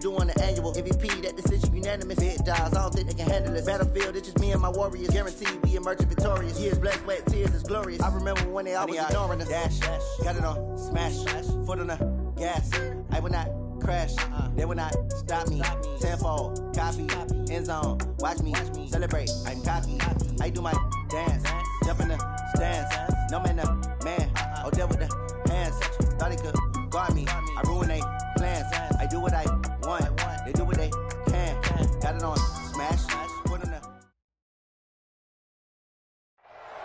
Doing the annual MVP, that decision unanimous. Big jobs, I don't think they can handle this. Battlefield, it's just me and my warriors. Guaranteed we emerging victorious. Years, blood, sweat, tears is glorious. I remember when they always ignoring us. Dash, got it on, smash, foot on the gas. I will not crash, they will not stop me. Tenfold, copy, end zone, watch me celebrate. I'm cocky, I do my dance, jump in the stands. No man, man, oh, there with the hands. Thought he could guard me, I ruin they plans. I do what I want, they do what they can. Got it on, smash, put on the.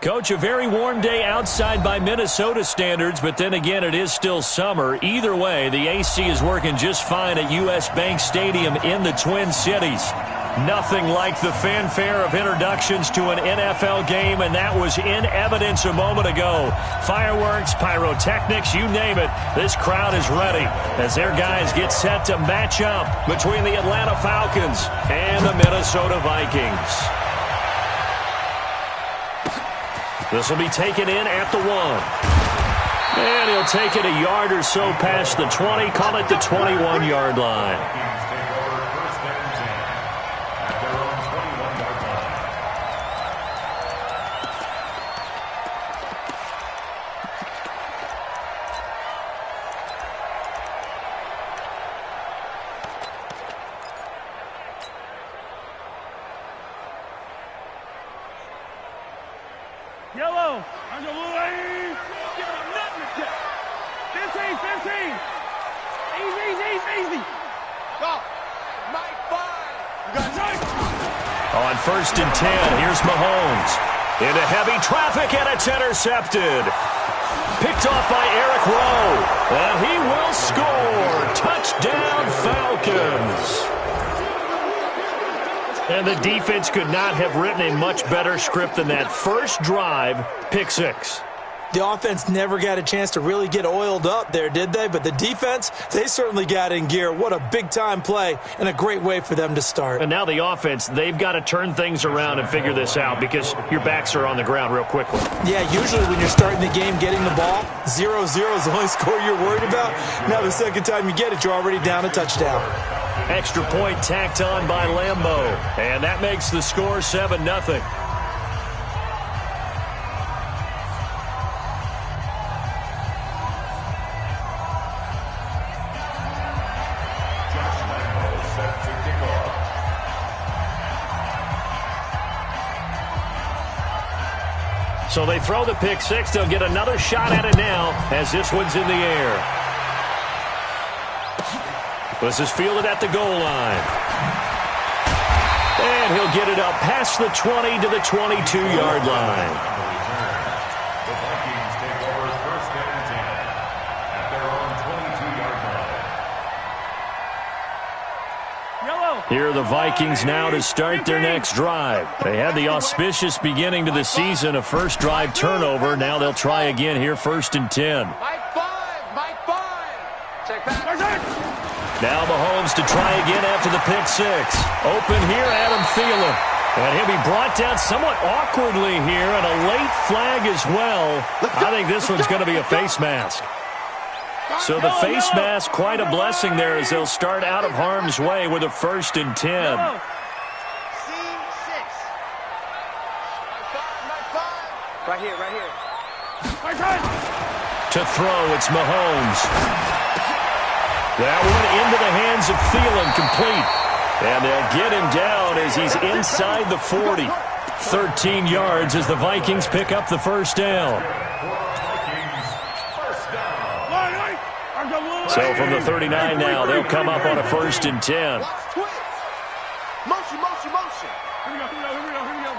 Coach, a very warm day outside by Minnesota standards, but then again, it is still summer. Either way, the AC is working just fine at U.S. Bank Stadium in the Twin Cities. Nothing like the fanfare of introductions to an NFL game, and that was in evidence a moment ago. Fireworks, pyrotechnics, you name it. This crowd is ready as their guys get set to match up between the Atlanta Falcons and the Minnesota Vikings. This will be taken in at the 1. And he'll take it a yard or so past the 20, call it the 21-yard line. Yellow, on your little aim. Give him nothing to catch. 15. Easy. Go. Mike 5. You got time. On 1st and 10, here's Mahomes. Into heavy traffic, and it's intercepted. Picked off by Eric Rowe. And he will score. Touchdown, Falcons. And the defense could not have written a much better script than that first drive, pick 6. The offense never got a chance to really get oiled up there, did they? But the defense, they certainly got in gear. What a big-time play and a great way for them to start. And now the offense, they've got to turn things around and figure this out because your backs are on the ground real quickly. Yeah, usually when you're starting the game getting the ball, 0-0 is the only score you're worried about. Now the second time you get it, you're already down a touchdown. Extra point tacked on by Lambeau. And that makes the score 7-0. So they throw the pick 6. They'll get another shot at it now as this one's in the air. This is fielded at the goal line. And he'll get it up past the 20 to the 22-yard line. The Vikings take over 1st and 10 at their own 22-yard line. Yellow. Here are the Vikings now to start their next drive. They had the auspicious beginning to the season, a first drive turnover. Now they'll try again here, 1st and 10. Mike 5. Check back. Now Mahomes to try again after the pick 6. Open here, Adam Thielen. And he'll be brought down somewhat awkwardly here, and a late flag as well. I think this one's going to be a face mask. So the face mask, quite a blessing there as they'll start out of harm's way with a 1st and 10. Right here. To throw, it's Mahomes. That one into the hands of Thielen, complete. And they'll get him down as he's inside the 40. 13 yards as the Vikings pick up the first down. So from the 39 now, they'll come up on a 1st and 10. Motion. Here we go.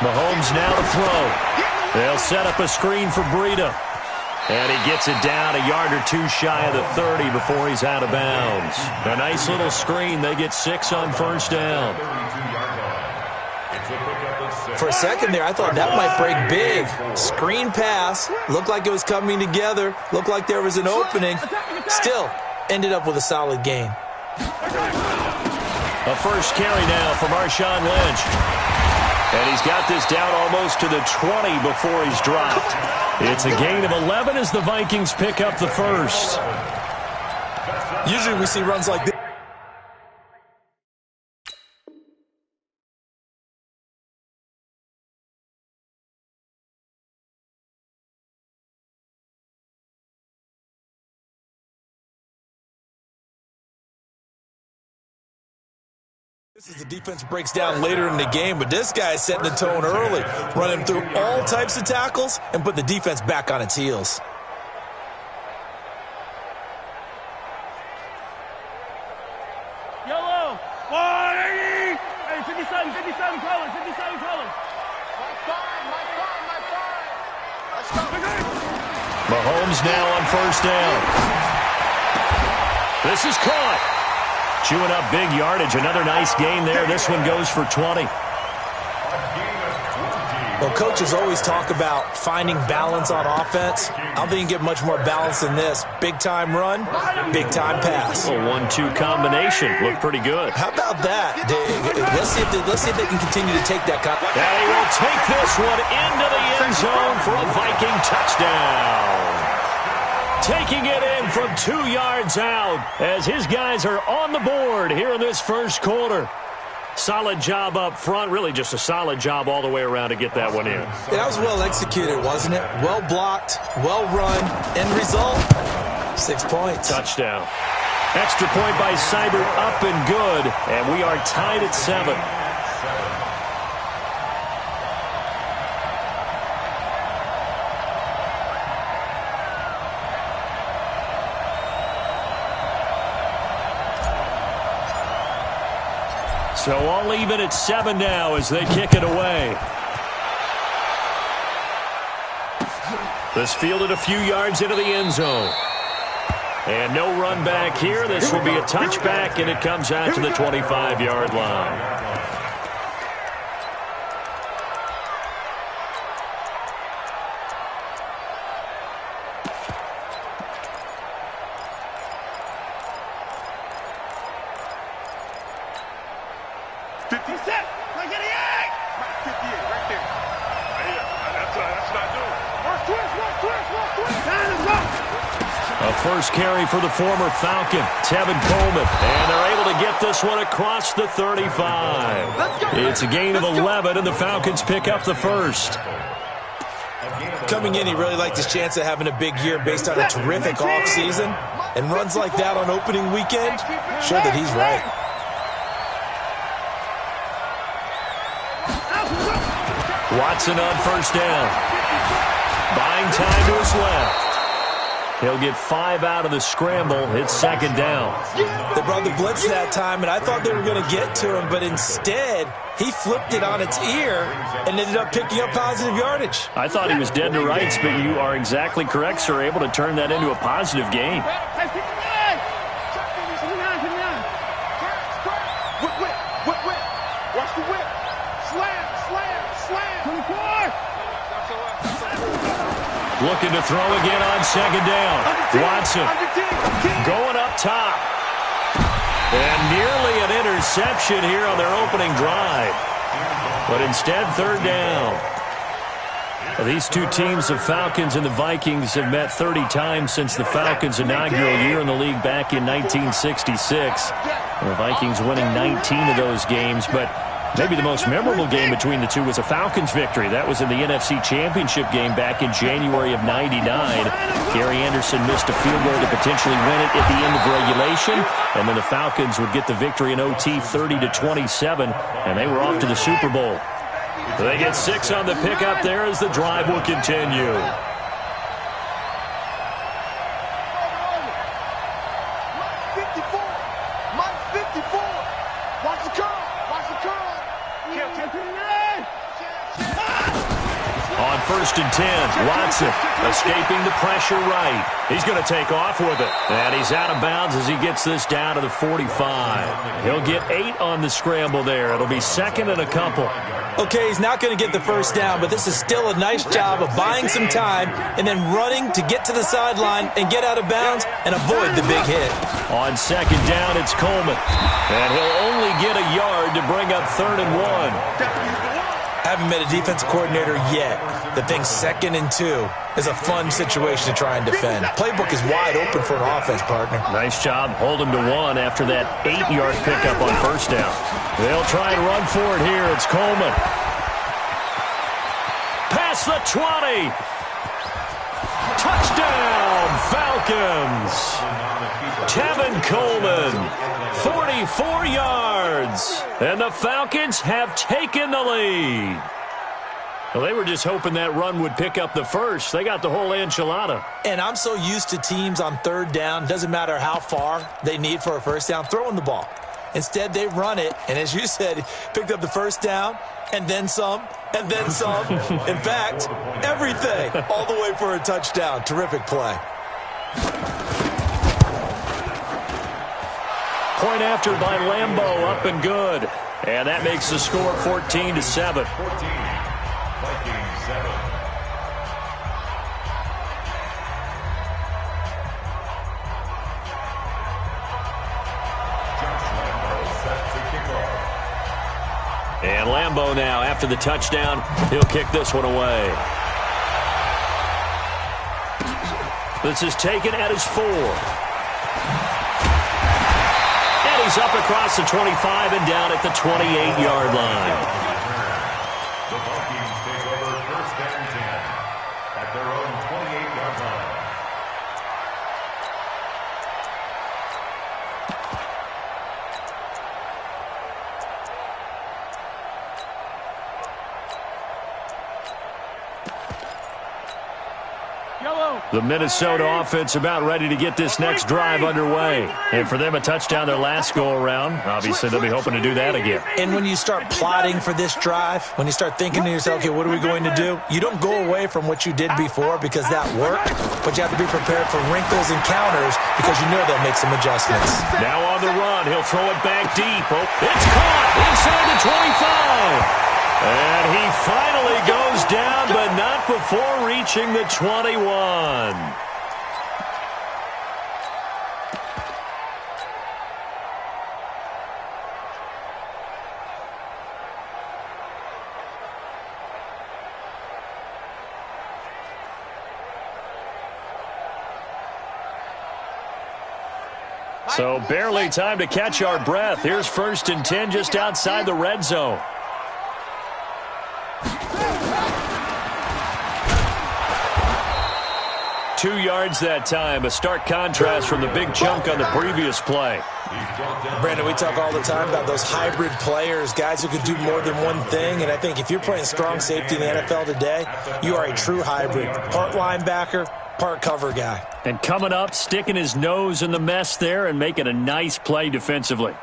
Mahomes now to throw. They'll set up a screen for Breida. And he gets it down a yard or two shy of the 30 before he's out of bounds. A nice little screen. They get 6 on 1st down. For a second there, I thought that might break big. Screen pass. Looked like it was coming together. Looked like there was an opening. Still, ended up with a solid gain. A first carry now for Marshawn Lynch. And he's got this down almost to the 20 before he's dropped. It's a gain of 11 as the Vikings pick up the first. Usually we see runs like this. This is the defense breaks down later in the game, but this guy is setting the tone early, running through all types of tackles and put the defense back on its heels. Yellow, 180. Hey, 57 colors, 57 colors. Let's go. Mahomes now on first down. This is caught. Chewing up big yardage. Another nice gain there. This one goes for 20. Well, coaches always talk about finding balance on offense. I don't think you can get much more balance than this. Big-time run, big-time pass. A 1-2 combination. Looked pretty good. How about that? Let's see if they can continue to take that. They will take this one into the end zone for a Viking touchdown. Taking it in from 2 yards out as his guys are on the board here in this first quarter. Solid job up front. Really just a solid job all the way around to get that one in. That was well executed, wasn't it? Well blocked, well run. End result, 6 points. Touchdown. Extra point by Seibert, up and good. And we are tied at 7. So all even at 7 now as they kick it away. This fielded a few yards into the end zone. And no run back here. This will be a touchback, and it comes out to the 25-yard line. First carry for the former Falcon, Tevin Coleman. And they're able to get this one across the 35. It's a gain of 11, and the Falcons pick up the first. Coming in, he really liked his chance of having a big year based on a terrific offseason. And runs like that on opening weekend, show that he's right. Watson on first down. Buying time to his left. He'll get 5 out of the scramble. It's second down. They brought the blitz that time, and I thought they were going to get to him, but instead, he flipped it on its ear and ended up picking up positive yardage. I thought he was dead to rights, but you are exactly correct, sir. Able to turn that into a positive gain. Watch the whip. Slam. 24. Looking to throw again on second down. Watson going up top. And nearly an interception here on their opening drive. But instead, third down. Well, these two teams, the Falcons and the Vikings, have met 30 times since the Falcons' inaugural year in the league back in 1966. And the Vikings winning 19 of those games, but maybe the most memorable game between the two was a Falcons victory. That was in the NFC Championship game back in January of '99. Gary Anderson missed a field goal to potentially win it at the end of regulation, and then the Falcons would get the victory in OT 30-27, and they were off to the Super Bowl. They get 6 on the pickup there as the drive will continue. On first and 10, Watson escaping the pressure right. He's going to take off with it. And he's out of bounds as he gets this down to the 45. He'll get 8 on the scramble there. It'll be second and a couple. Okay, he's not going to get the first down, but this is still a nice job of buying some time and then running to get to the sideline and get out of bounds and avoid the big hit. On second down, it's Coleman. And he'll only get a yard to bring up 3rd and 1. Haven't met a defensive coordinator yet that thinks 2nd and 2 is a fun situation to try and defend. Playbook is wide open for an offense, partner. Nice job holding to 1 after that 8-yard pickup on first down. They'll try and run for it here. It's Coleman. Past the 20. Touchdown, Falcons. Tevin Coleman, 44 yards. And the Falcons have taken the lead. Well, they were just hoping that run would pick up the first. They got the whole enchilada. And I'm so used to teams on 3rd down, doesn't matter how far they need for a first down, throwing the ball. Instead, they run it, and as you said, picked up the first down, and then some, and then some. In fact, everything, all the way for a touchdown. Terrific play. Point after by Lambeau, up and good. And that makes the score 14-7. 14, Vikings 7. Josh Lambeau set to kick off. And Lambeau now, after the touchdown, he'll kick this one away. This is taken at his 4. He's up across the 25 and down at the 28-yard line. The Vikings take over 1st and 10 at their own 28-yard line. The Minnesota offense about ready to get this next drive underway. And for them, a touchdown their last go-around. Obviously, they'll be hoping to do that again. And when you start plotting for this drive, when you start thinking to yourself, okay, what are we going to do? You don't go away from what you did before because that worked, but you have to be prepared for wrinkles and counters because you know they'll make some adjustments. Now on the run, he'll throw it back deep. Oh, it's caught inside the 25. And he finally goes down, but not before reaching the 21. So barely time to catch our breath. Here's 1st and 10 just outside the red zone. Two yards that time, a stark contrast from the big chunk on the previous play. Brandon, we talk all the time about those hybrid players, guys who can do more than one thing, and I think if you're playing strong safety in the NFL today, you are a true hybrid. Part linebacker, part cover guy. And coming up, sticking his nose in the mess there and making a nice play defensively.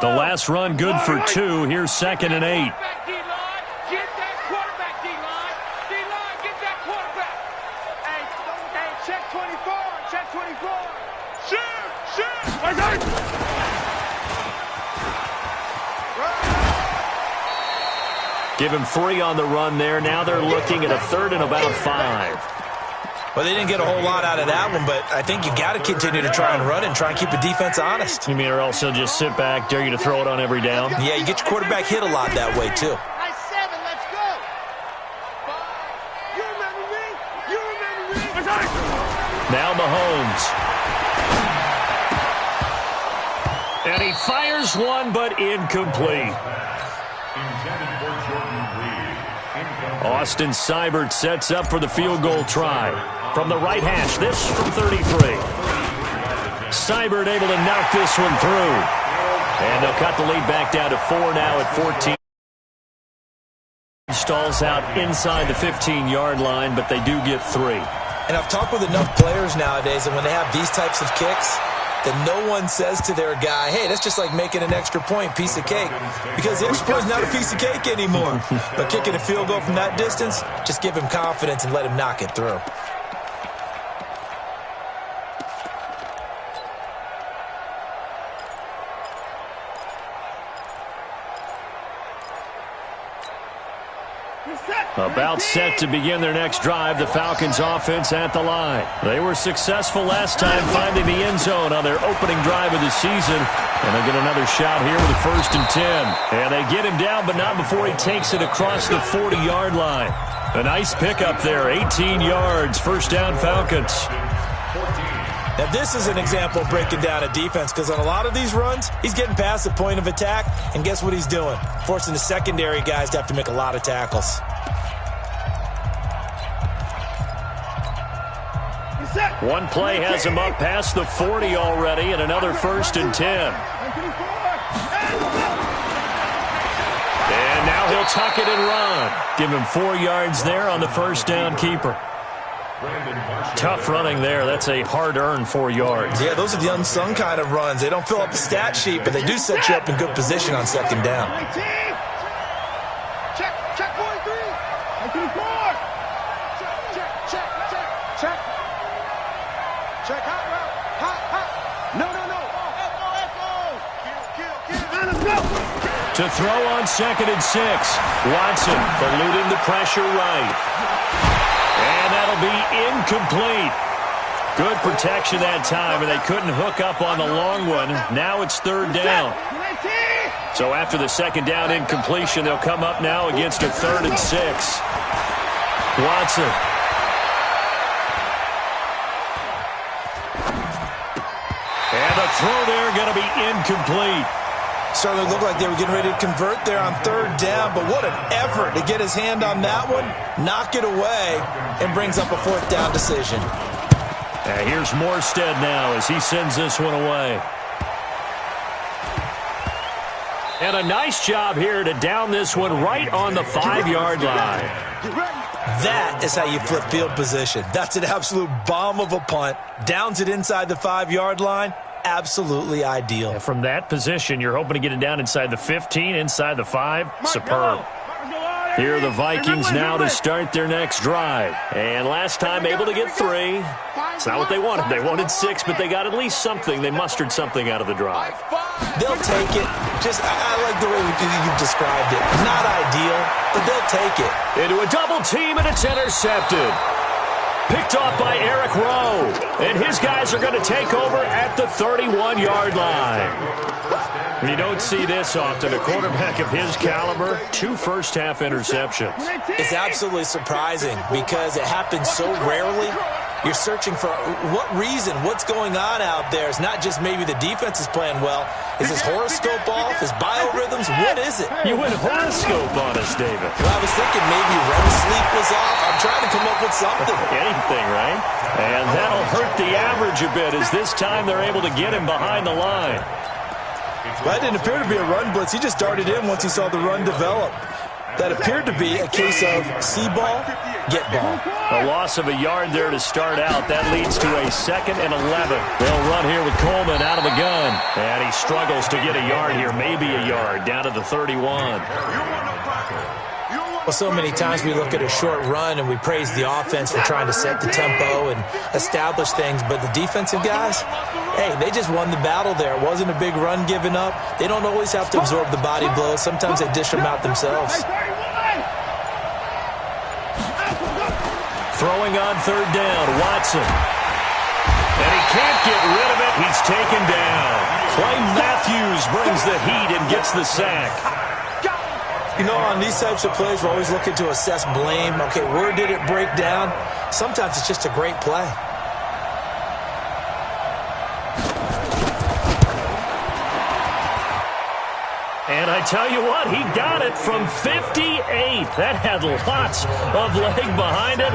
The last run good for 2. Here's 2nd and 8. Give him 3 on the run there. Now they're looking at a 3rd and about 5. Well, they didn't get a whole lot out of that one, but I think you got to continue to try and run and try and keep the defense honest. You mean or else he'll just sit back, dare you to throw it on every down? Yeah, you get your quarterback hit a lot that way, too. Let's go. You remember me? You remember me? Now Mahomes. And he fires one, but incomplete. Austin Seibert sets up for the field goal try. From the right hash, this from 33. Seibert able to knock this one through. And they'll cut the lead back down to 4 now at 14. Stalls out inside the 15-yard line, but they do get 3. And I've talked with enough players nowadays, and when they have these types of kicks, that no one says to their guy, hey, that's just like making an extra point, piece of cake. Because the extra point is not a piece of cake anymore. But kicking a field goal from that distance, just give him confidence and let him knock it through. Set. About set to begin their next drive, the Falcons offense at the line. They were successful last time finding the end zone on their opening drive of the season. And they'll get another shot here with a 1st and 10. And they get him down, but not before he takes it across the 40-yard line. A nice pickup there, 18 yards, 1st down Falcons. Now, this is an example of breaking down a defense because on a lot of these runs, he's getting past the point of attack, and guess what he's doing? Forcing the secondary guys to have to make a lot of tackles. One play has him up past the 40 already, and another 1st and 10. And now he'll tuck it and run. Give him 4 yards there on the 1st down keeper. Tough running there. That's a hard-earned 4 yards. Yeah, those are the unsung kind of runs. They don't fill up the stat sheet, but they do set you up in good position on 2nd down. Check 43. 94. Check. Check hot route. No. Echo. Let's go. To throw on 2nd and 6. Watson eluding the pressure right. And that'll be incomplete. Good protection that time, and they couldn't hook up on the long one. Now it's 3rd down. So after the 2nd down incompletion, they'll come up now against a 3rd and 6. Watson. And the throw there going to be incomplete. Certainly looked like they were getting ready to convert there on 3rd down, but what an effort to get his hand on that one, knock it away, and brings up a 4th down decision. Here's Morstead now as he sends this one away. And a nice job here to down this one right on the 5-yard line. That is how you flip field position. That's an absolute bomb of a punt. Downs it inside the 5-yard line. Absolutely ideal. And from that position, you're hoping to get it down inside the 15, inside the 5. Superb. Here are the Vikings now to start their next drive. And last time able to get 3. It's not what they wanted. They wanted 6, but they got at least something. They mustered something out of the drive. They'll take it. I like the way you've described it. Not ideal, but they'll take it. Into a double team, and it's intercepted. Picked off by Eric Rowe. And his guys are going to take over at the 31-yard line. You don't see this often. A quarterback of his caliber, 2 first-half interceptions. It's absolutely surprising because it happens so rarely. You're searching for what reason, what's going on out there. It's not just maybe the defense is playing well. Is his horoscope off? His biorhythms? What is it? You went horoscope on us, David. Well, I was thinking maybe REM sleep was off. I'm trying to come up with something. Anything, right? And that'll hurt the average a bit as this time they're able to get him behind the line. Well, that didn't appear to be a run blitz. He just darted in once he saw the run develop. That appeared to be a case of see ball, get ball. A loss of a yard there to start out. That leads to a 2nd and 11. They'll run here with Coleman out of the gun. And he struggles to get a yard here, maybe a yard, down to the 31. Well, so many times we look at a short run and we praise the offense for trying to set the tempo and establish things, but the defensive guys, hey, they just won the battle there. It wasn't a big run given up. They don't always have to absorb the body blows. Sometimes they dish them out themselves. Throwing on 3rd down, Watson. And he can't get rid of it. He's taken down. Clay Matthews brings the heat and gets the sack. You know, on these types of plays, we're always looking to assess blame. Okay, where did it break down? Sometimes it's just a great play. And I tell you what, he got it from 58. That had lots of leg behind it.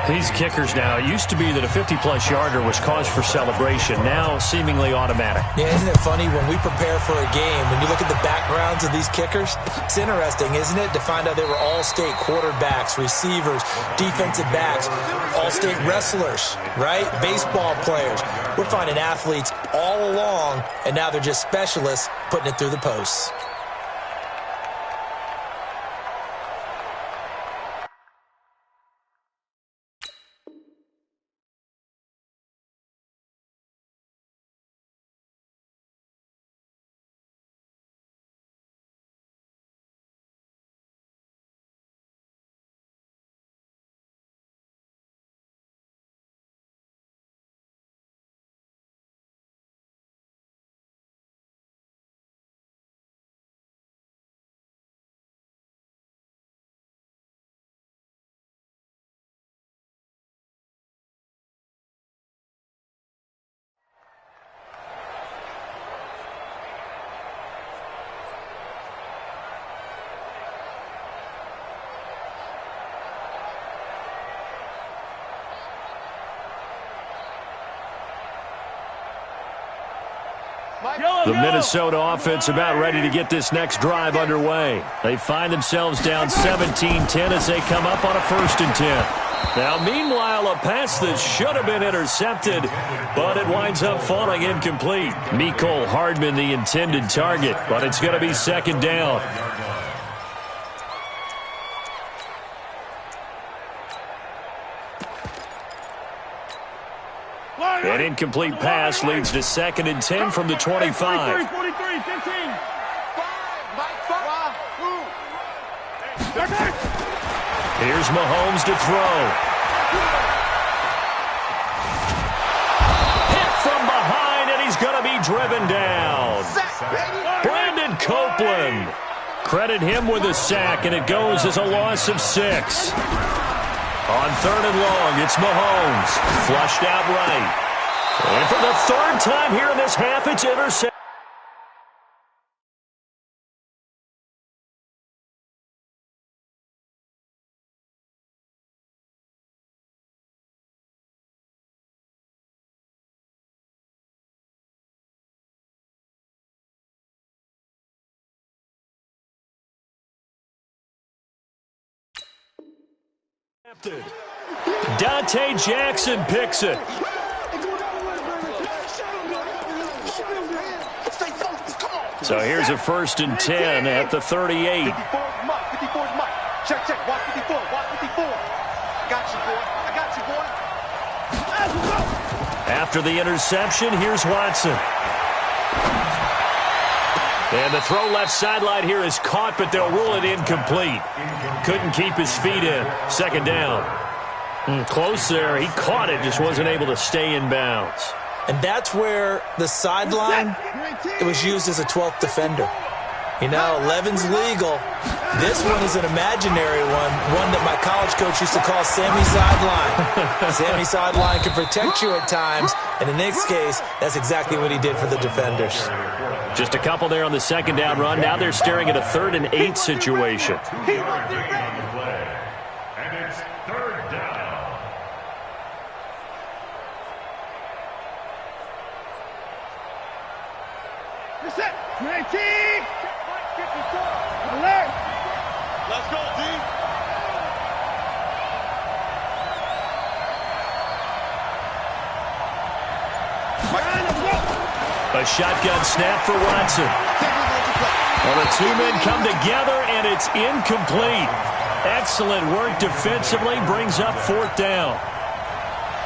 These kickers now, it used to be that a 50-plus yarder was cause for celebration. Now, seemingly automatic. Yeah, isn't it funny when we prepare for a game, when you look at the backgrounds of these kickers, it's interesting, isn't it, to find out they were all-state quarterbacks, receivers, defensive backs, all-state wrestlers, right? Baseball players. We're finding athletes all along, and now they're just specialists putting it through the posts. The Minnesota offense about ready to get this next drive underway. They find themselves down 17-10 as they come up on a 1st and 10. Now, meanwhile, a pass that should have been intercepted, but it winds up falling incomplete. Mecole Hardman, the intended target, but it's going to be 2nd down. An incomplete pass leads to 2nd and 10 from the 25. 43, 15. Here's Mahomes to throw. Hit from behind, and he's going to be driven down. Brandon Copeland. Credit him with a sack, and it goes as a loss of 6. On 3rd and long, it's Mahomes. Flushed out right. And for the 3rd time here in this half, it's intercepted. Dante Jackson picks it. So here's a 1st and 10 at the 38. 54 is Mike. Check. Watch 54. Got you, boy. After the interception, here's Watson. And the throw left sideline here is caught, but they'll rule it incomplete. Couldn't keep his feet in. 2nd down. Close there. He caught it, just wasn't able to stay in bounds. And that's where the sideline, it was used as a 12th defender. You know, 11's legal. This one is an imaginary one that my college coach used to call Sammy Sideline. Sammy Sideline can protect you at times, and in this case, that's exactly what he did for the defenders. Just a couple there on the 2nd down run. Now they're staring at a 3rd and 8 situation. And it's 3rd down. Set. 19. Let's go, D. A shotgun snap for Watson. Well, the 2 men come together, and it's incomplete. Excellent work defensively, brings up 4th down.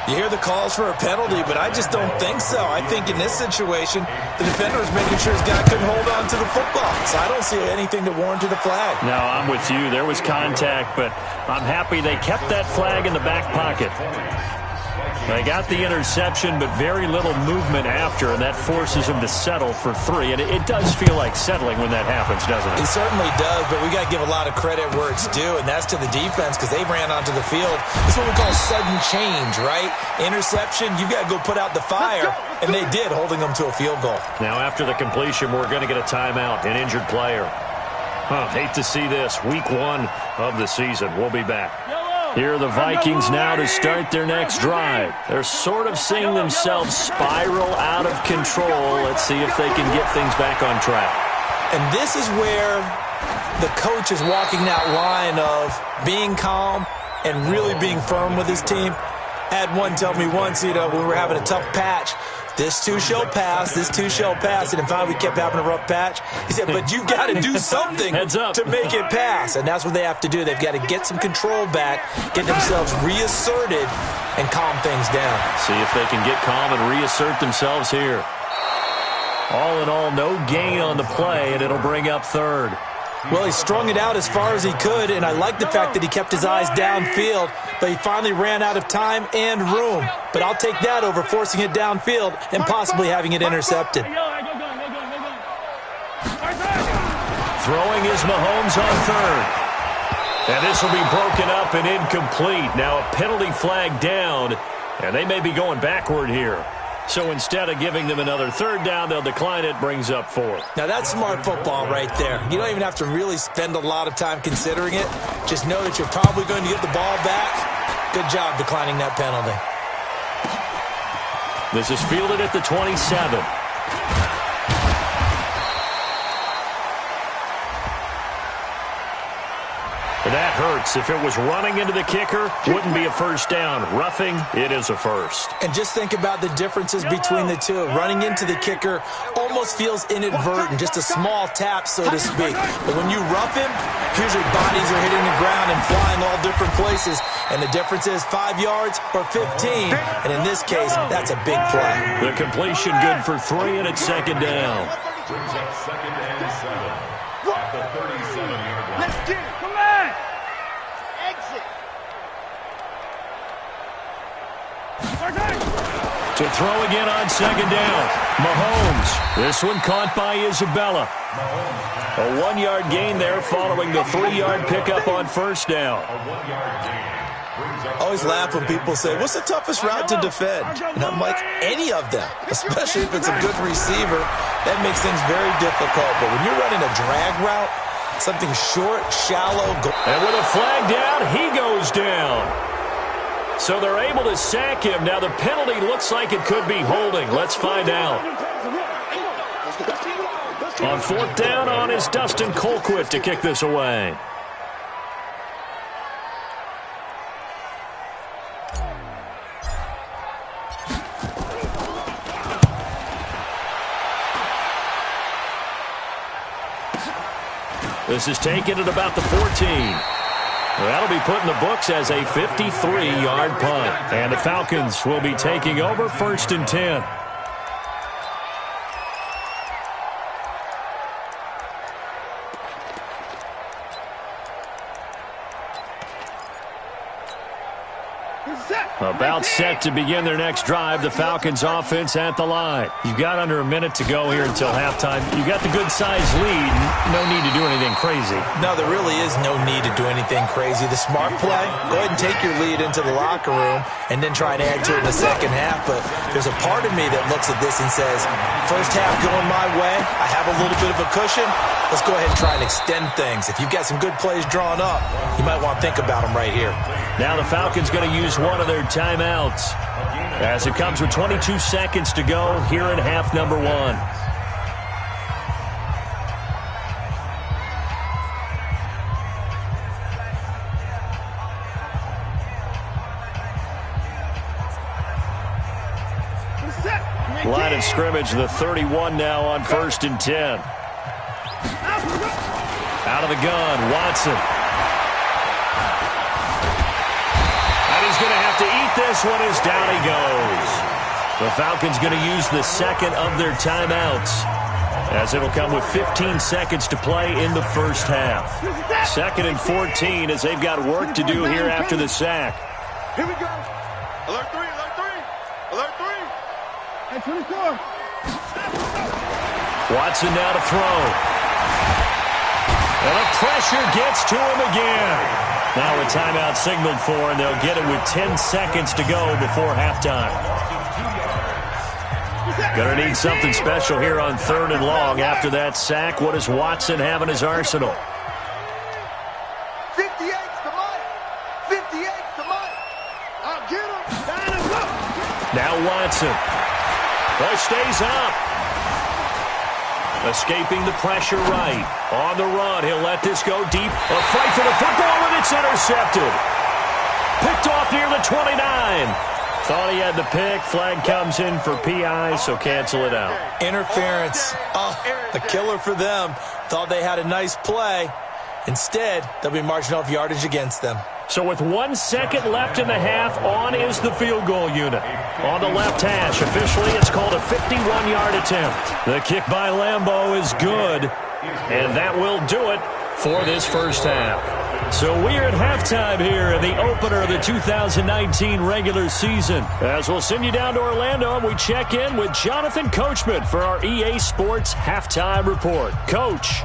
You hear the calls for a penalty, but I just don't think so. I think in this situation, the defender was making sure his guy couldn't hold on to the football. So I don't see anything to warrant a flag. No, I'm with you. There was contact, but I'm happy they kept that flag in the back pocket. They got the interception, but very little movement after, and that forces them to settle for 3. And it does feel like settling when that happens, doesn't it? It certainly does, but we got to give a lot of credit where it's due, and that's to the defense because they ran onto the field. This is what we call sudden change, right? Interception, you've got to go put out the fire, and they did, holding them to a field goal. Now, after the completion, we're going to get a timeout, an injured player. Hate to see this. Week 1 of the season. We'll be back. Here are the Vikings now to start their next drive. They're sort of seeing themselves spiral out of control. Let's see if they can get things back on track. And this is where the coach is walking that line of being calm and really being firm with his team. I had one tell me once, when we were having a tough patch, this too shall pass, this too shall pass. And finally we kept having a rough patch. He said, but you've got to do something to make it pass. And that's what they have to do. They've got to get some control back, get themselves reasserted, and calm things down. See if they can get calm and reassert themselves here. All in all, no gain on the play, and it'll bring up 3rd. Well, he strung it out as far as he could, and I like the fact that he kept his eyes downfield, but he finally ran out of time and room. But I'll take that over forcing it downfield and possibly having it intercepted. Throwing is Mahomes on 3rd. And this will be broken up and incomplete. Now a penalty flag down, and they may be going backward here. So instead of giving them another 3rd down, they'll decline it, brings up 4th. Now that's smart football right there. You don't even have to really spend a lot of time considering it. Just know that you're probably going to get the ball back. Good job declining that penalty. This is fielded at the 27. That hurts. If it was running into the kicker, wouldn't be a first down. Roughing, it is a first. And just think about the differences between the two. Running into the kicker almost feels inadvertent, just a small tap, so to speak. But when you rough him, usually bodies are hitting the ground and flying all different places. And the difference is 5 yards or 15. And in this case, that's a big play. The completion good for 3, and it's second down. Brings up second and 7 at the 37-yard line. Let's get it. Come on. Exit. To throw again on second down. Mahomes. This one caught by Isabella. A 1-yard gain there following the 3-yard pickup on first down. A 1-yard gain. I always laugh when people say, what's the toughest route to defend? And I'm like, any of them, especially if it's a good receiver. That makes things very difficult. But when you're running a drag route, something short, shallow. And with a flag down, he goes down. So they're able to sack him. Now the penalty looks like it could be holding. Let's find out. On fourth down on is Dustin Colquitt to kick this away. This is taken at about the 14. That'll be put in the books as a 53-yard punt. And the Falcons will be taking over first and 10. About set to begin their next drive. The Falcons offense at the line. You've got under a minute to go here until halftime. You've got the good-sized lead. No need to do anything crazy. No, there really is no need to do anything crazy. The smart play, go ahead and take your lead into the locker room and then try and add to it in the second half. But there's a part of me that looks at this and says, first half going my way, I have a little bit of a cushion. Let's go ahead and try and extend things. If you've got some good plays drawn up, you might want to think about them right here. Now the Falcons going to use one of their timeouts as it comes with 22 seconds to go here in half number 1. Line of scrimmage, the 31 now on first and 10. Out of the gun, Watson. And he's going to have to eat this one as down he goes. The Falcons going to use the second of their timeouts, as it'll come with 15 seconds to play in the first half. Second and 14 as they've got work to do here after the sack. Here we go. Alert 3, alert 3. Alert 3. At 24. Watson now to throw. And the pressure gets to him again. Now a timeout signaled for, and they'll get it with 10 seconds to go before halftime. Gonna need something special here on third and long after that sack. What does Watson have in his arsenal? 58's the Mike. 58's the Mike. I'll get him. Now Watson. Well, stays up. Escaping the pressure right. On the run, he'll let this go deep. A fight for the football, and it's intercepted. Picked off near the 29. Thought he had the pick. Flag comes in for PI, so cancel it out. Interference. Oh, a killer for them. Thought they had a nice play. Instead, they'll be marching off yardage against them. So with 1 second left in the half, on is the field goal unit. On the left hash, officially it's called a 51-yard attempt. The kick by Lambeau is good, and that will do it for this first half. So we're at halftime here in the opener of the 2019 regular season. As we'll send you down to Orlando, and we check in with Jonathan Coachman for our EA Sports Halftime Report. Coach.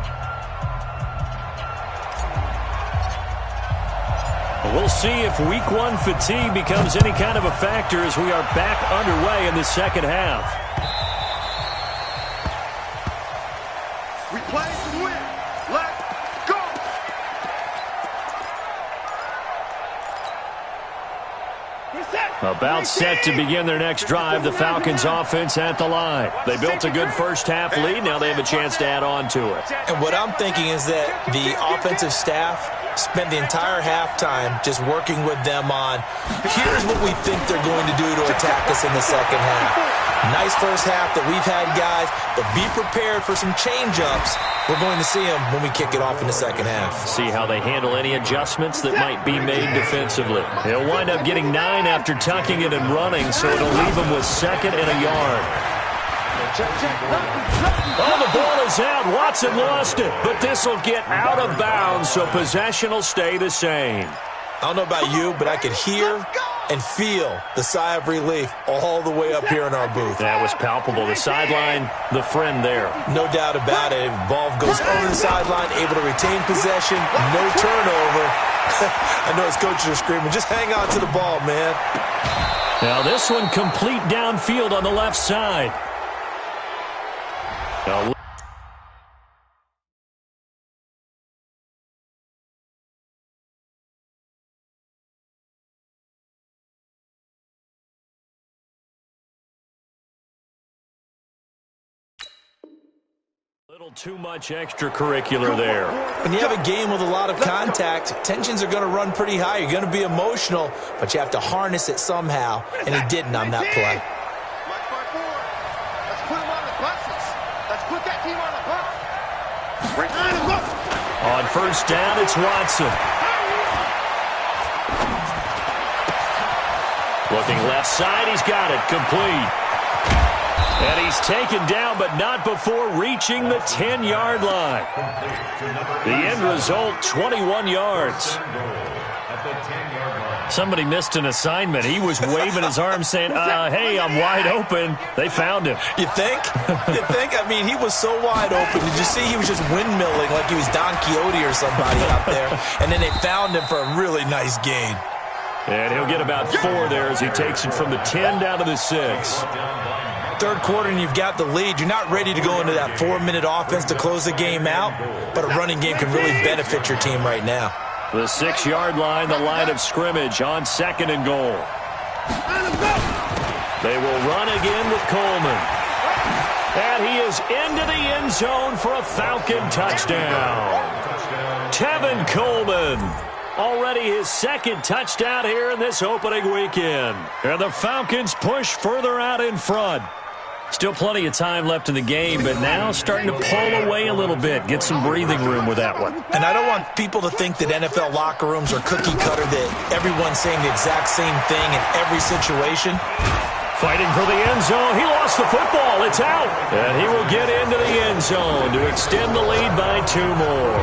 We'll see if week 1 fatigue becomes any kind of a factor as we are back underway in the second half. We play to win. Let's go. Reset. About set to begin their next drive, the Falcons offense at the line. They built a good first-half lead. Now they have a chance to add on to it. And what I'm thinking is that the offensive staff spent the entire halftime just working with them on, here's what we think they're going to do to attack us in the second half. Nice first half that we've had, guys, but be prepared for some change-ups. We're going to see them when we kick it off in the second half. See how they handle any adjustments that might be made defensively. They'll wind up getting 9 after tucking it and running, so it'll leave them with 2nd and a yard. Oh, the ball is out. Watson lost it, but this will get out of bounds, so possession will stay the same. I don't know about you, but I could hear and feel the sigh of relief all the way up here in our booth. That was palpable. The sideline, the friend there. No doubt about it. Ball goes over the sideline, able to retain possession, no turnover. I know his coaches are screaming, just hang on to the ball, man. Now this one complete downfield on the left side. Now, little too much extracurricular there. When you have a game with a lot of contact, tensions are going to run pretty high. You're going to be emotional, but you have to harness it somehow, and he didn't on that play. Let's put him on the buses. Let's put that team on the bus. On first down, it's Watson. Looking left side, he's got it, complete. And he's taken down, but not before reaching the 10-yard line. The end result, 21 yards. Somebody missed an assignment. He was waving his arms saying, hey, I'm wide open. They found him. You think? You think? I mean, he was so wide open. Did you see he was just windmilling like he was Don Quixote or somebody out there? And then they found him for a really nice gain. And he'll get about 4 there as he takes it from the 10 down to the 6. Third quarter and you've got the lead. You're not ready to go into that 4-minute offense to close the game out, but a running game can really benefit your team right now. The 6-yard line, the line of scrimmage on 2nd and goal. They will run again with Coleman. And he is into the end zone for a Falcon touchdown. Tevin Coleman. Already his 2nd touchdown here in this opening weekend. And the Falcons push further out in front. Still plenty of time left in the game, but now starting to pull away a little bit. Get some breathing room with that one. And I don't want people to think that NFL locker rooms are cookie cutter, that everyone's saying the exact same thing in every situation. Fighting for the end zone. He lost the football. It's out. And he will get into the end zone to extend the lead by 2 more.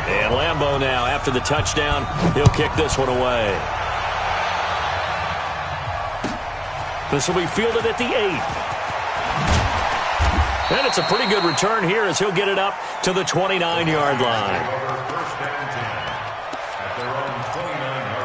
And Lambeau now, after the touchdown, he'll kick this one away. This will be fielded at the 8. And it's a pretty good return here as he'll get it up to the 29-yard line. First down 10 at their own 29-yard line.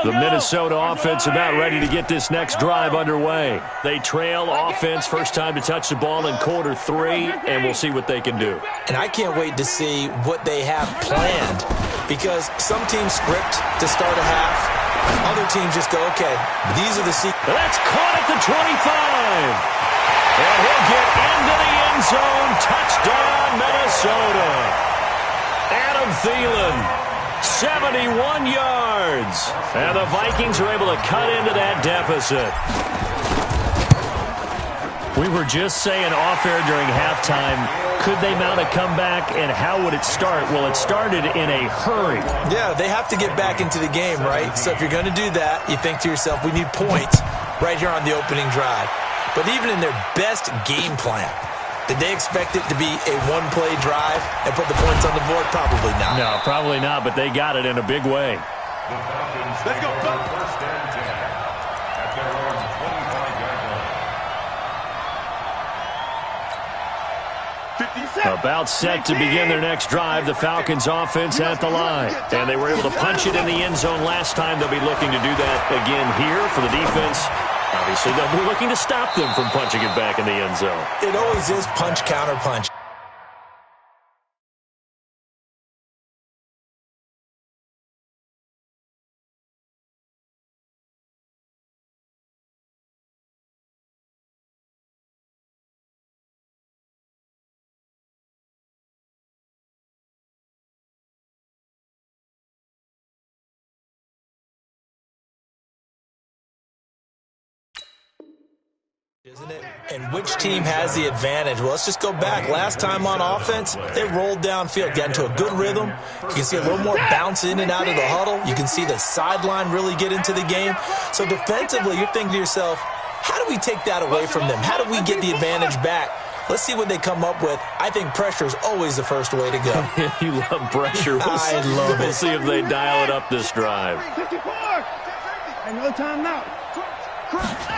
The Minnesota offense about ready to get this next drive underway. They trail offense first time to touch the ball in quarter 3, and we'll see what they can do. And I can't wait to see what they have planned, because some teams script to start a half. Other teams just go, okay, these are the secrets. That's caught at the 25. And he'll get into the end zone. Touchdown, Minnesota. Adam Thielen. 71 yards. And the Vikings are able to cut into that deficit. We were just saying off-air during halftime, could they mount a comeback, and how would it start? Well, it started in a hurry. Yeah, they have to get back into the game, right? So if you're going to do that, you think to yourself, we need points right here on the opening drive. But even in their best game plan, did they expect it to be a one-play drive and put the points on the board? Probably not. No, probably not, but they got it in a big way. The Falcons take over first down 10 at their own 25-yard line. About set to begin their next drive, the Falcons offense at the line. And they were able to punch it in the end zone last time. They'll be looking to do that again here for the defense. Obviously, they'll be looking to stop them from punching it back in the end zone. It always is punch, counter punch. Isn't it? And which team has the advantage? Well, let's just go back. Last time on offense, they rolled downfield, got into a good rhythm. You can see a little more bounce in and out of the huddle. You can see the sideline really get into the game. So defensively, you're thinking to yourself, how do we take that away from them? How do we get the advantage back? Let's see what they come up with. I think pressure is always the first way to go. You love pressure. I love it. We'll see if they dial it up this drive. 54. And no time now.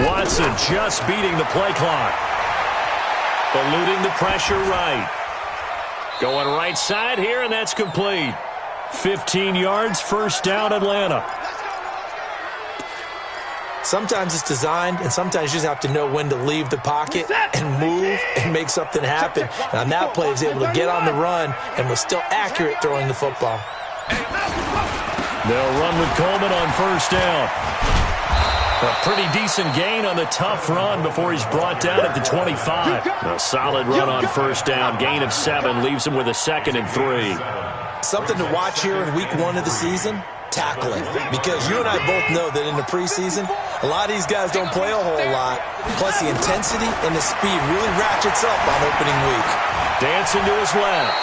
Watson just beating the play clock. Eluding the pressure right. Going right side here, and that's complete. 15 yards, first down, Atlanta. Sometimes it's designed, and sometimes you just have to know when to leave the pocket and move and make something happen. And on that play, he was able to get on the run and was still accurate throwing the football. They'll run with Coleman on first down. A pretty decent gain on the tough run before he's brought down at the 25. A solid run on first down. Gain of 7 leaves him with a 2nd and 3. Something to watch here in week 1 of the season, tackling. Because you and I both know that in the preseason, a lot of these guys don't play a whole lot. Plus the intensity and the speed really ratchets up on opening week. Dancing to his left.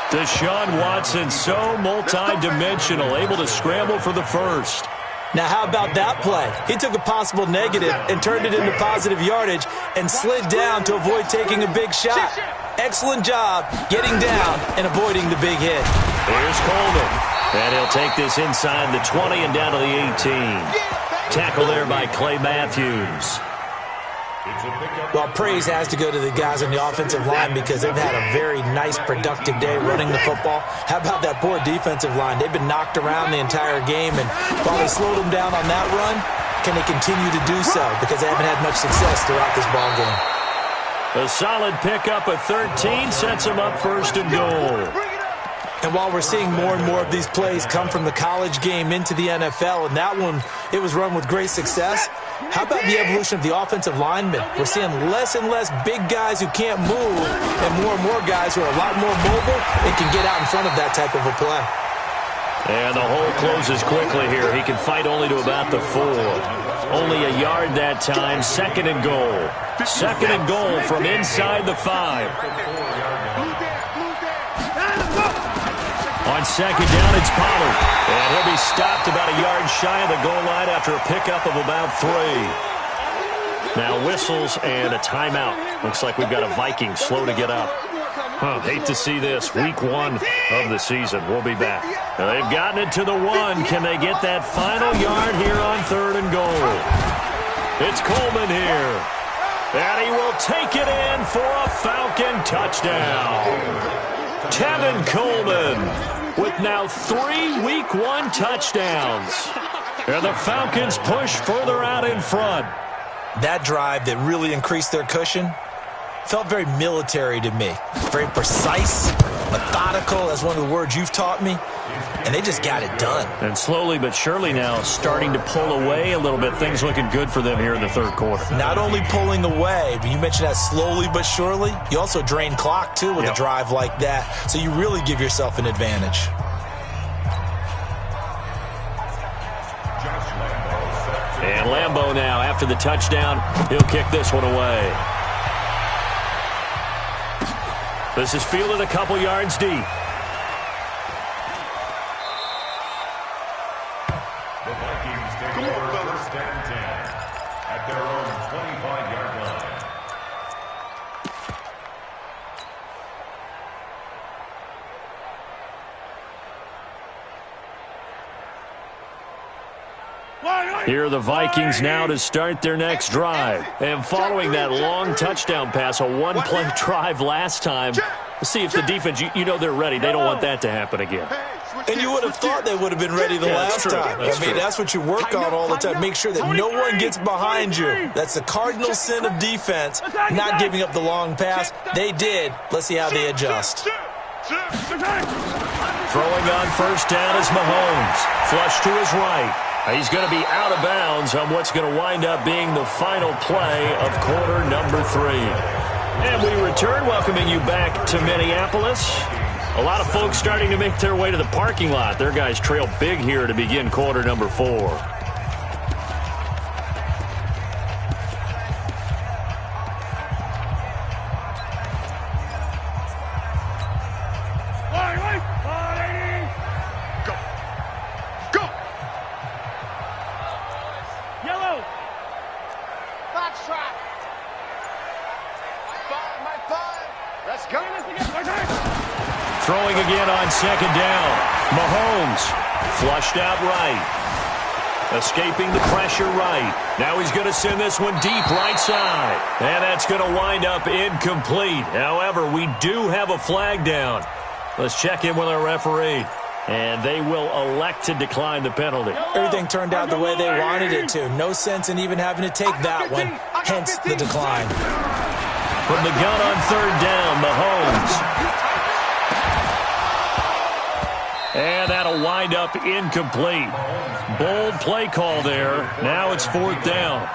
Deshaun Watson, so multi-dimensional, able to scramble for the first. Now, how about that play? He took a possible negative and turned it into positive yardage and slid down to avoid taking a big shot. Excellent job getting down and avoiding the big hit. Here's Coleman. And he'll take this inside the 20 and down to the 18. Tackle there by Clay Matthews. Well, praise has to go to the guys on the offensive line because they've had a very nice, productive day running the football. How about that poor defensive line? They've been knocked around the entire game, and while they slowed them down on that run, can they continue to do so? Because they haven't had much success throughout this ball game. A solid pickup at 13 sets them up first and goal. And while we're seeing more and more of these plays come from the college game into the NFL, and that one, it was run with great success, how about the evolution of the offensive linemen? We're seeing less and less big guys who can't move and more guys who are a lot more mobile and can get out in front of that type of a play. And the hole closes quickly here. He can fight only to about the 4. Only a yard that time. 2nd and goal. 2nd and goal from inside the 5. On 2nd down, it's Pollard. And he'll be stopped about a yard shy of the goal line after a pickup of about 3. Now whistles and a timeout. Looks like we've got a Viking slow to get up. Hate to see this. Week 1 of the season. We'll be back. Now they've gotten it to the 1. Can they get that final yard here on 3rd and goal? It's Coleman here. And he will take it in for a Falcon touchdown. Tevin Coleman with now 3 Week 1 touchdowns. And the Falcons push further out in front. That drive that really increased their cushion felt very military to me. Very precise, methodical, that's one of the words you've taught me. And they just got it done. And slowly but surely now starting to pull away a little bit. Things looking good for them here in the 3rd quarter. Not only pulling away, but you mentioned that slowly but surely. You also drain clock, too, with a drive like that. So you really give yourself an advantage. And Lambeau now, after the touchdown, he'll kick this one away. This is fielded a couple yards deep. The Vikings take over 1st and 10 at their own 25-yard line. Wide Here are the Vikings now to start their next drive. And following that long touchdown pass, a one-play drive last time, let's see if the defense, you know they're ready. They don't want that to happen again. And you would have thought they would have been ready the last time. That's what you work on all the time. Make sure that no one gets behind you. That's the cardinal sin of defense, not giving up the long pass. They did. Let's see how they adjust. Throwing on first down is Mahomes. Flush to his right. He's going to be out of bounds on what's going to wind up being the final play of quarter number 3. And we return, welcoming you back to Minneapolis. A lot of folks starting to make their way to the parking lot. Their guys trail big here to begin quarter number 4. Throwing again on second down. Mahomes flushed out right. Escaping the pressure right. Now he's going to send this one deep right side. And that's going to wind up incomplete. However, we do have a flag down. Let's check in with our referee. And they will elect to decline the penalty. Everything turned out the way they wanted it to. No sense in even having to take that one. Hence the decline. From the gun on third down, Mahomes. And that'll wind up incomplete. Bold play call there. Now it's fourth down.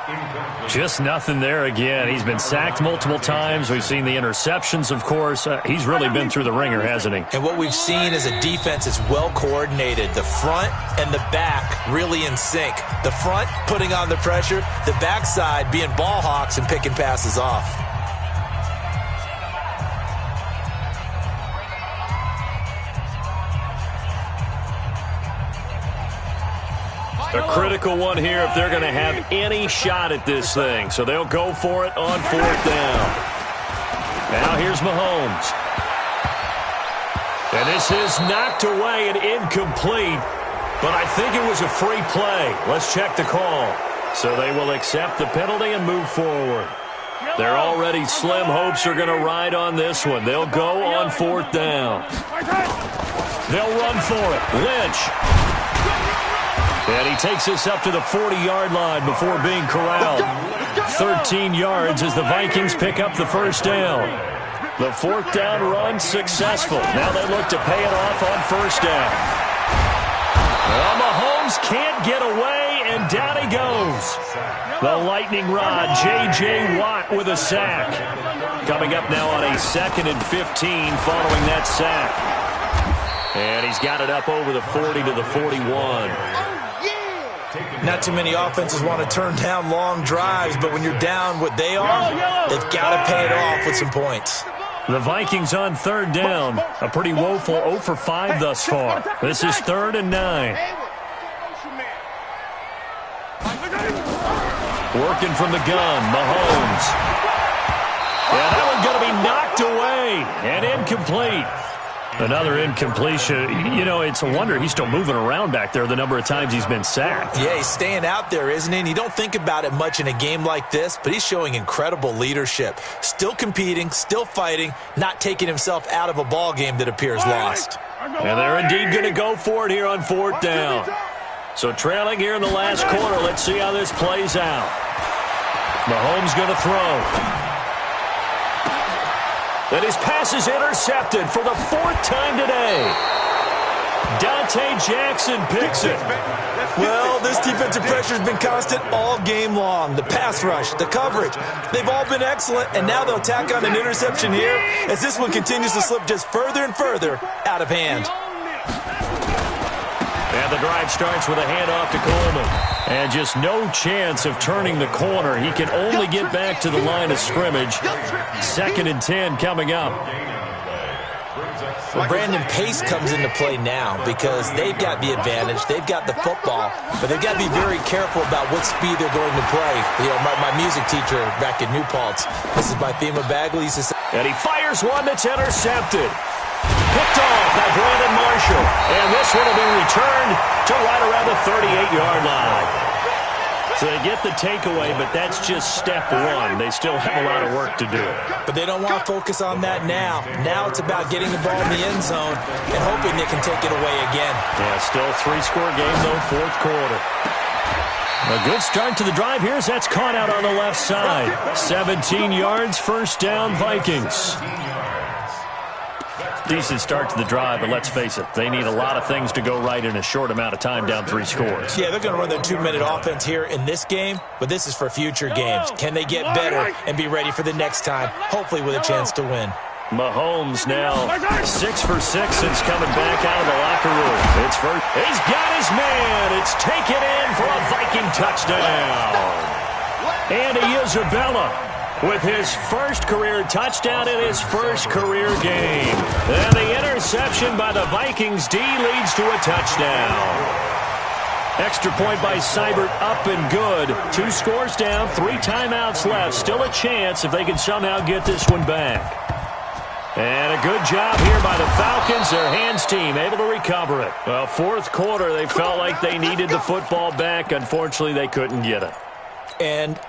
Just nothing there again. He's been sacked multiple times. We've seen the interceptions, of course. He's really been through the ringer, hasn't he? And what we've seen is a defense that's well coordinated. The front and the back really in sync. The front putting on the pressure. The backside being ball hawks and picking passes off. A critical one here if they're going to have any shot at this thing. So they'll go for it on fourth down. Now here's Mahomes. And this is knocked away and incomplete. But I think it was a free play. Let's check the call. So they will accept the penalty and move forward. Their already slim hopes are going to ride on this one. They'll go on fourth down. They'll run for it. Lynch. And he takes this up to the 40-yard line before being corralled. 13 yards as the Vikings pick up the first down. The fourth down run successful. Now they look to pay it off on first down. Well, Mahomes can't get away, and down he goes. The lightning rod, J.J. Watt with a sack. Coming up now on a 2nd and 15 following that sack. And he's got it up over the 40 to the 41. Not too many offenses want to turn down long drives, but when you're down what they are, they've got to pay it off with some points. The Vikings on third down. A pretty woeful 0 for 5 thus far. This is 3rd and 9. Working from the gun, Mahomes. Yeah, that one's going to be knocked away and incomplete. Another incompletion. You know, it's a wonder he's still moving around back there the number of times he's been sacked. Yeah, he's staying out there, isn't he? And you don't think about it much in a game like this, but he's showing incredible leadership. Still competing, still fighting, not taking himself out of a ball game that appears lost. And they're indeed going to go for it here on fourth down. So trailing here in the last quarter, let's see how this plays out. Mahomes going to throw. And his pass is intercepted for the 4th time today. Dante Jackson picks it. Well, this defensive pressure has been constant all game long. The pass rush, the coverage, they've all been excellent, and now they'll tack on an interception here as this one continues to slip just further and further out of hand. And the drive starts with a handoff to Coleman. And just no chance of turning the corner. He can only get back to the line of scrimmage. 2nd and 10 coming up. Well, Brandon, pace comes into play now because they've got the advantage. They've got the football, but they've got to be very careful about what speed they're going to play. You know, my music teacher back in New Paltz, this is by Thema Bagley. And he fires one that's intercepted. Picked off by Brandon Marshall. And this one will be returned to right around the 38-yard line. So they get the takeaway, but that's just step one. They still have a lot of work to do. But they don't want to focus on that now. Now it's about getting the ball in the end zone and hoping they can take it away again. Yeah, still a 3-score game, though, fourth quarter. A good start to the drive here as that's caught out on the left side. 17 yards, first down, Vikings. Decent start to the drive, but let's face it, they need a lot of things to go right in a short amount of time, down 3 scores. Yeah, they're going to run their 2-minute offense here in this game, but this is for future games. Can they get better and be ready for the next time, hopefully with a chance to win? Mahomes now 6 for 6 since coming back out of the locker room. It's first. He's got his man. It's taken in for a Viking touchdown. Andy Isabella with his first career touchdown in his first career game. And the interception by the Vikings D leads to a touchdown. Extra point by Seibert, up and good. 2 scores down, 3 timeouts left. Still a chance if they can somehow get this one back. And a good job here by the Falcons, their hands team, able to recover it. Well, fourth quarter, they felt like they needed the football back. Unfortunately, they couldn't get it. And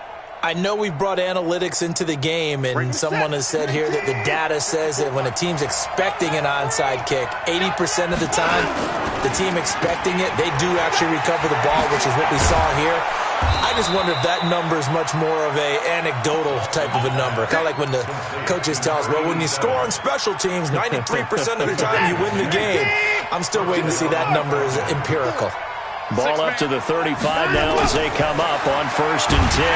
I know we brought analytics into the game, and someone has said here that the data says that when a team's expecting an onside kick, 80% of the time, the team expecting it, they do actually recover the ball, which is what we saw here. I just wonder if that number is much more of a anecdotal type of a number. Kind of like when the coaches tell us, well, when you score on special teams, 93% of the time you win the game. I'm still waiting to see that number as empirical. Ball up to the 35 now as they come up on 1st and 10.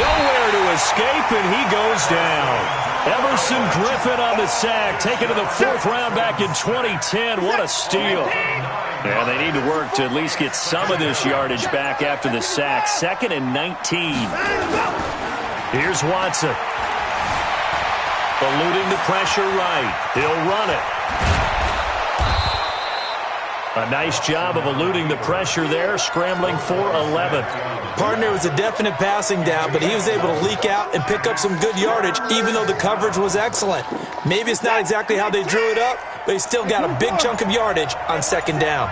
Nowhere to escape, and he goes down. Everson Griffin on the sack, taken to the 4th round back in 2010. What a steal. Yeah, they need to work to at least get some of this yardage back after the sack. 2nd and 19. Here's Watson. Eluding the pressure right. He'll run it. A nice job of eluding the pressure there, scrambling for 11. Partner was a definite passing down, but he was able to leak out and pick up some good yardage, even though the coverage was excellent. Maybe it's not exactly how they drew it up, but he still got a big chunk of yardage on 2nd down.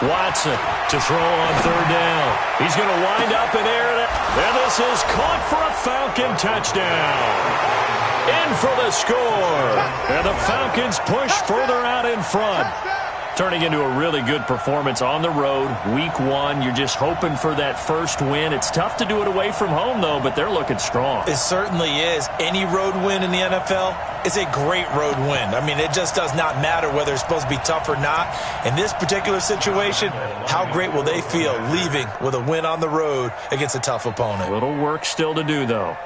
Watson to throw on 3rd down. He's going to wind up in air, and this is caught for a Falcon touchdown. In for the score. And the Falcons push further out in front. Turning into a really good performance on the road. Week 1, you're just hoping for that first win. It's tough to do it away from home, though, but they're looking strong. It certainly is. Any road win in the NFL is a great road win. I mean, it just does not matter whether it's supposed to be tough or not. In this particular situation, how great will they feel leaving with a win on the road against a tough opponent? A little work still to do, though.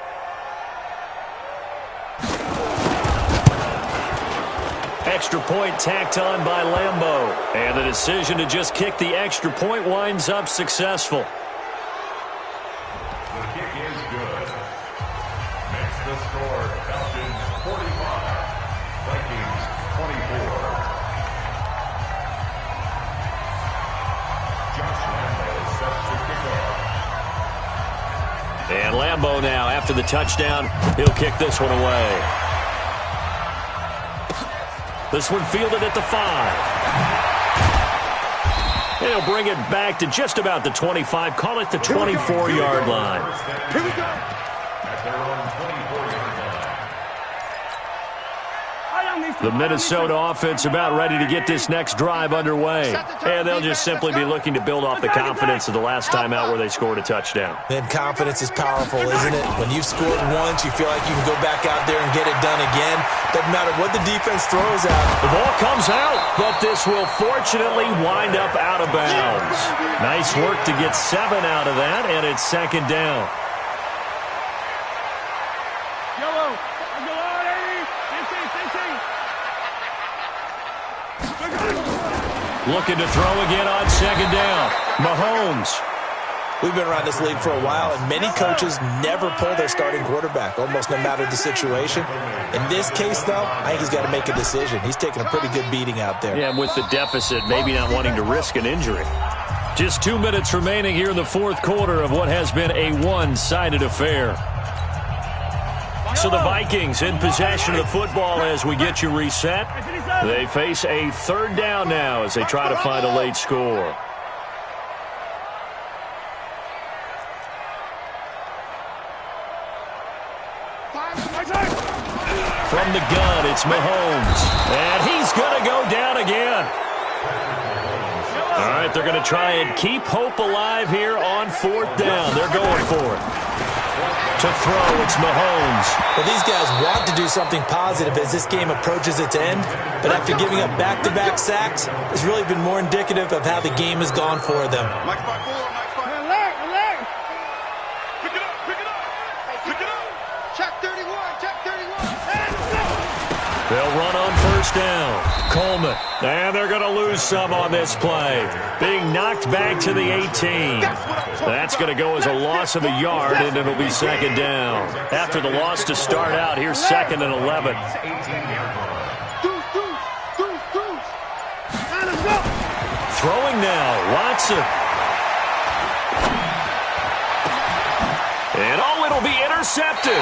Extra point tacked on by Lambeau. And the decision to just kick the extra point winds up successful. The kick is good. Makes the score Falcons 45, Vikings 24. Josh Lambeau sets the kickoff. And Lambeau now, after the touchdown, he'll kick this one away. This one fielded at the 5. He'll bring it back to just about the 25. Call it the 24-yard line. Here we go. At their own 24-yard line. The Minnesota offense about ready to get this next drive underway. And they'll just simply be looking to build off the confidence of the last time out where they scored a touchdown. Then confidence is powerful, isn't it? When you've scored once, you feel like you can go back out there and get it done again. Doesn't matter what the defense throws out. The ball comes out, but this will fortunately wind up out of bounds. Nice work to get 7 out of that, and it's 2nd down. Looking to throw again on 2nd down. Mahomes. We've been around this league for a while, and many coaches never pull their starting quarterback, almost no matter the situation. In this case, though, I think he's got to make a decision. He's taking a pretty good beating out there. Yeah, with the deficit, maybe not wanting to risk an injury. Just 2 minutes remaining here in the fourth quarter of what has been a one-sided affair. So the Vikings in possession of the football as we get you reset. They face a third down now as they try to find a late score. From the gun, it's Mahomes. And he's going to go down again. All right, they're going to try and keep hope alive here on fourth down. They're going for it. To throw, it's Mahomes. Well, these guys want to do something positive as this game approaches its end, but after giving up back-to-back sacks, it's really been more indicative of how the game has gone for them. They'll run on first down. Coleman. And they're going to lose some on this play. Being knocked back to the 18. That's going to go as a loss of a yard, and it'll be second down. After the loss to start out, here's 2nd and 11. Throwing now. Watson. And it'll be intercepted.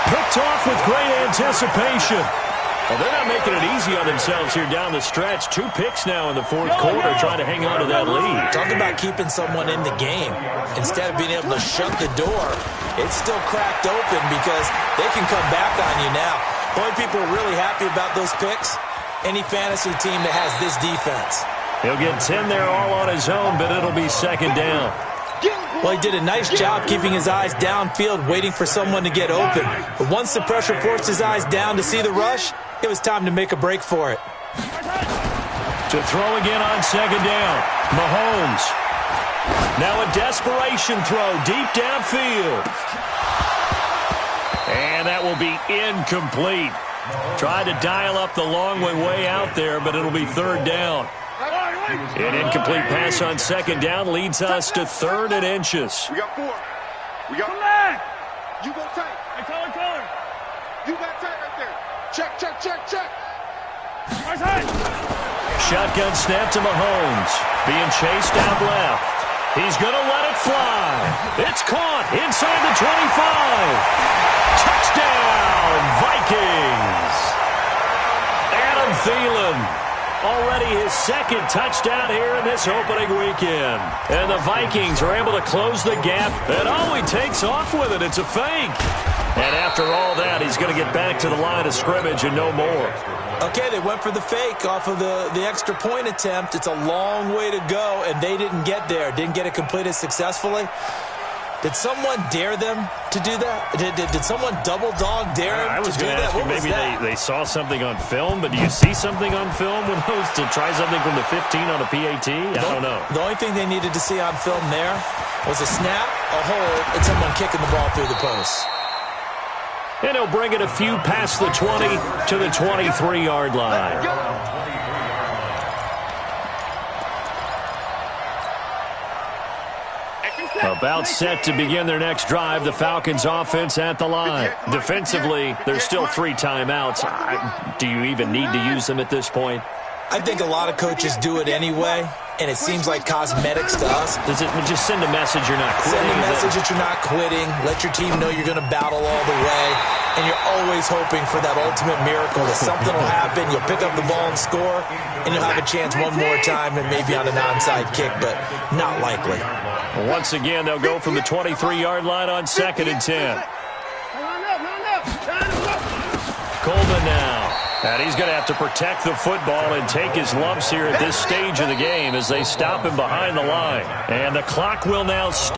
Picked off with great anticipation. Well, they're not making it easy on themselves here down the stretch. 2 picks now in the fourth quarter trying to hang on to that lead. Talk about keeping someone in the game. Instead of being able to shut the door, it's still cracked open because they can come back on you now. The only people really happy about those picks, any fantasy team that has this defense. He'll get 10 there all on his own, but it'll be second down. Well, he did a nice job keeping his eyes downfield, waiting for someone to get open. But once the pressure forced his eyes down to see the rush, it was time to make a break for it. To throw again on second down. Mahomes. Now a desperation throw deep downfield. And that will be incomplete. Tried to dial up the long way out there, but it'll be third down. An incomplete pass on second down leads us to 3rd and inches. We got 4. We got back. You go tight. Hey, color. You got tight right there. Check. Right side. Shotgun snap to Mahomes. Being chased out left. He's going to let it fly. It's caught inside the 25. Touchdown, Vikings. Adam Thielen. Already his 2nd touchdown here in this opening weekend. And the Vikings are able to close the gap. And he takes off with it. It's a fake. And after all that, he's going to get back to the line of scrimmage and no more. Okay, they went for the fake off of the extra point attempt. It's a long way to go, and they didn't get there. Didn't get it completed successfully. Did someone dare them to do that? Did someone double dog dare them to do that? I was going to ask you, maybe they saw something on film, but do you see something on film with those to try something from the 15 on a PAT? I don't know. The only thing they needed to see on film there was a snap, a hold, and someone kicking the ball through the posts. And he'll bring it a few past the 20 to the 23-yard line. About set to begin their next drive. The Falcons offense at the line. Defensively, there's still 3 timeouts. Do you even need to use them at this point? I think a lot of coaches do it anyway, and it seems like cosmetics to us. Does it just send a message you're not quitting? Send a message that you're not quitting. Let your team know you're going to battle all the way, and you're always hoping for that ultimate miracle that something will happen. You'll pick up the ball and score, and you'll have a chance one more time and maybe on an onside kick, but not likely. Once again, they'll go from the 23-yard line on 2nd and 10. Coleman now. And he's going to have to protect the football and take his lumps here at this stage of the game as they stop him behind the line. And the clock will now stop.